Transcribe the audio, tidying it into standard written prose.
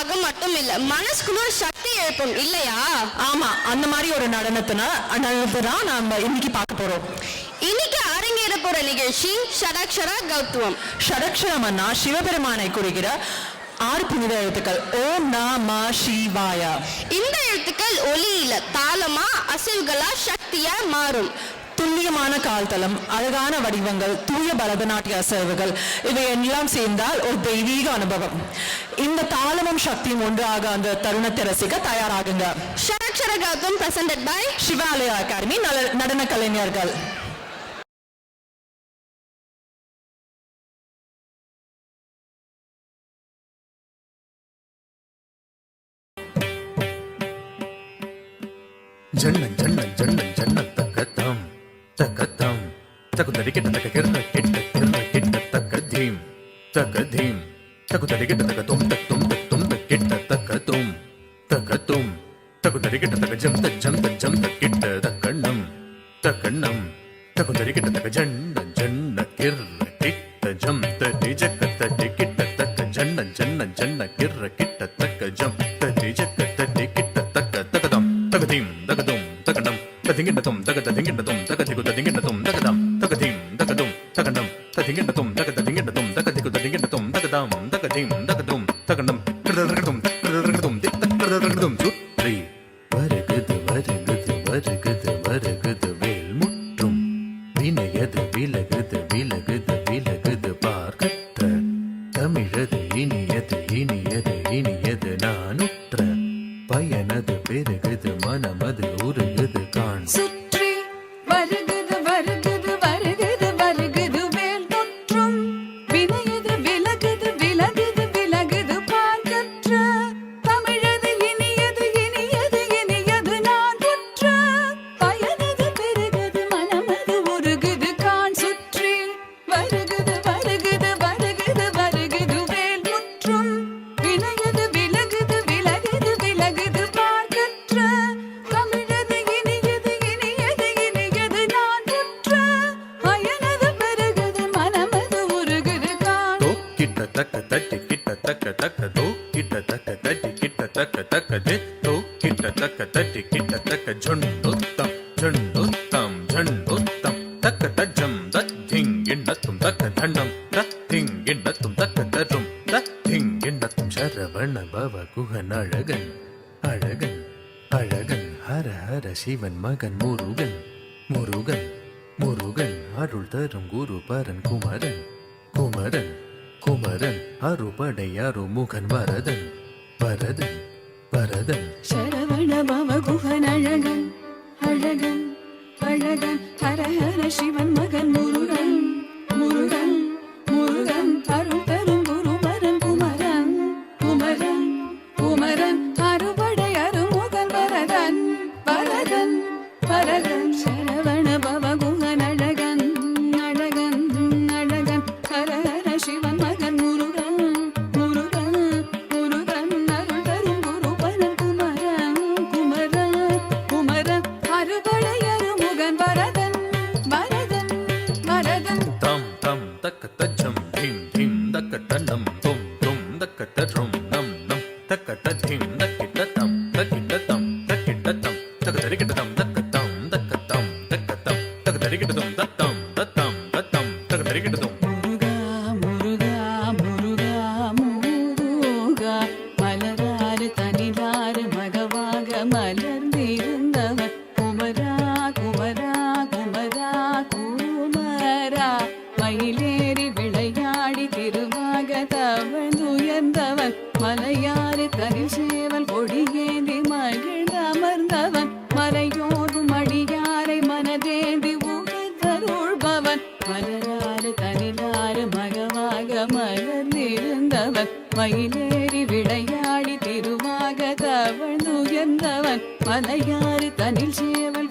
ராகம் மட்டும் இல்ல, மனசுக்குள்ள ஒரு சக்தி எழுப்பும் இல்லையா? ஆமா, அந்த மாதிரி ஒரு நடனத்தை தான் நாம இன்னைக்கு பார்க்க போறோம். இன்னைக்கு அரங்கேற போற நிகழ்ச்சி ஷடக்ஷர கௌத்துவம். ஷடக்ஷரம்னா சிவபெருமானை குறிக்கிற 6 புனித எழுத்துக்கள். ஓம் நம சிவாய. இந்த எழுத்துக்கள் ஒலியில தாளமா அசைவுகளா சக்தியா மாறும். துல்லியமான கால்தளம், அழகான வடிவங்கள், தூய பரதநாட்டிய அசைவுகள், இவை எல்லாம் சேர்ந்தால் ஒரு தெய்வீக அனுபவம். இந்த தாளமும் சக்தியும் ஒன்றாக அந்த தருணத்தை ரசிக்க தயாராகுங்க. ஷடக்ஷர கௌத்துவம் presented by சிவாலயா அகாடமி நடன கலைஞர்கள். ஜன்னன் ஜன்னன் ஜன்னன் ஜன்னன் தக்கத்தாம் தக்கத்தாம் தகுதடி கிட்ட தக்க கிட்ட கிட்ட தக்க தீம் தகுதடி கிட்ட தக்க தும் கிட்ட தக்க தும் தகுதடி கிட்ட தக்க ஜம் கிட்ட தக்கண்ணம் தகுதடி கிட்ட தக்க ஜன்ன கிட்ட ஜம் தடி ஜக்க தடி கிட்ட தக்க ஜன்ன கிட்ட தக்க ஜம் தடி ஜக்க தடி கிட்ட தக்க தகதம் தகதீம் தகதும் தகடம் ததிங்கிண்டதும் தகதிங்கிண்டதும் தகதிகுததிங்கிண்டதும் தகதம் தகதீம் தகதும் தகடம் ததிங்கிண்டதும் தகதிங்கிண்டதும் தகதிகுததிங்கிண்டதும் தகதாம் தகதீம் தகதும் தகடம் கிரதரகதும் கிரதரகதும் தித்தரகதும் சுற்றி வருகுது வருகுது வருகுது வருகுது வேல் முற்றும் வினயது விலகுது விலகுது விலகுது பார்க்கற்ற தமிழது இனியது இனியது இனியது நானுற்ற பயனது பெருகுது மனமது உருகுது காண் சுற்றி வருகுது வருகுது வருகுது வருகுது வேல் முற்றும் வினயது விலகுது விலகுது விலகுது பார்க்கற்ற தமிழது இனியது இனியது இனியது நான் குற்ற பயனது பெருகுது மனமது உருகுது காண் சுற்றி வருகுது வருகுது வருகுது வருகுது வேல் முற்றும் வினயது விலகுது விலகுது விலகுது பார்க்கற்ற தமிழது இனியது இனியது இனியது நான் குற்ற பயனது பெருகுது மனமது உருகுது காண் தோ கிட்ட தக்க தட்டி கிட்ட தக்க தக்க தோ கிட்ட தக்க தட்டி கிட்ட தக்க தக்க தே தோ கிட்ட தக்க தட்டி கிட்ட தக்க ஜொண்டொத்தம் தக்க தஜம் தத்திங் எண்ணத்தும் தக்க தண்டம் தத்திங் எண்ணத்தும் தக்க தரும் தத்திங் எண்ணத்தும் சரவண பவ குகன் அழகன் அழகன் அழகன் ஹர ஹர சிவன் மகன் முருகன் முருகன் முருகன் அருள் தரும் குரு பரன் குமரன் குமரன் குமரன் அருபடை அருமுகன் வரதன் வரதன் வரதன் சரவண பவ குகன் அழகன் அழகன் அழகன் ஹர ஹர சிவன் மகன் முருகன் முருகன் முருகன் அருள் தரும் குருபரன் குமரன் குமரன் குமரன் அருபடை அருமுகன் வரதன் வரதன் வரதன் சரவண பவ குகன் அழகன் அழகன் அழகன் ஹர ஹர சிவன் மகன் முருகன் முருகன் முருகன் அருள் தரும் குருபரன் குமரன் குமரன் குமரன் அருபடை அருமுகன் வரதன் வரதன் வரதன் தம் தம் தக்க தஜம் தீம் தீம் தக்க தண்டம் தும் தும் தக்க தரும் நம் நம் தக்க தீம் தக்கிட்ட தம் தக்கிட்ட தம் தக்கிட்ட தம் தக்க தரிக்கிட்ட தம் தக்க தம் தக்க தம் தக்க தம் தக்க தரிக்கிட்ட தம் தத்தம் தத்தம் தத்தம் தக்க தரிக்கிட்ட தம் முருகா முருகா முருகா முருகா மலராறு தனிலாறு மகவாக மலர்ந்திருந்தவன் குமரா குமரா குமரா குமரா மயிலேறி விளையாடி திருவாக தவழ்ந்துயர்ந்தவன் மலையாறு தனில் சேவல் கொடியேந்தி மகிழ்ந்து அமர்ந்தவன் மலையோடும் அடியாரை மனதேந்தி உகந்தருள்பவன் மலராறு தனிலாறு மகவாக மலர்ந்திருந்தவன் மயிலேறி விளையாடி திருவாக தவழ்ந்துயர்ந்தவன் மலையாறு தனில் சேவல்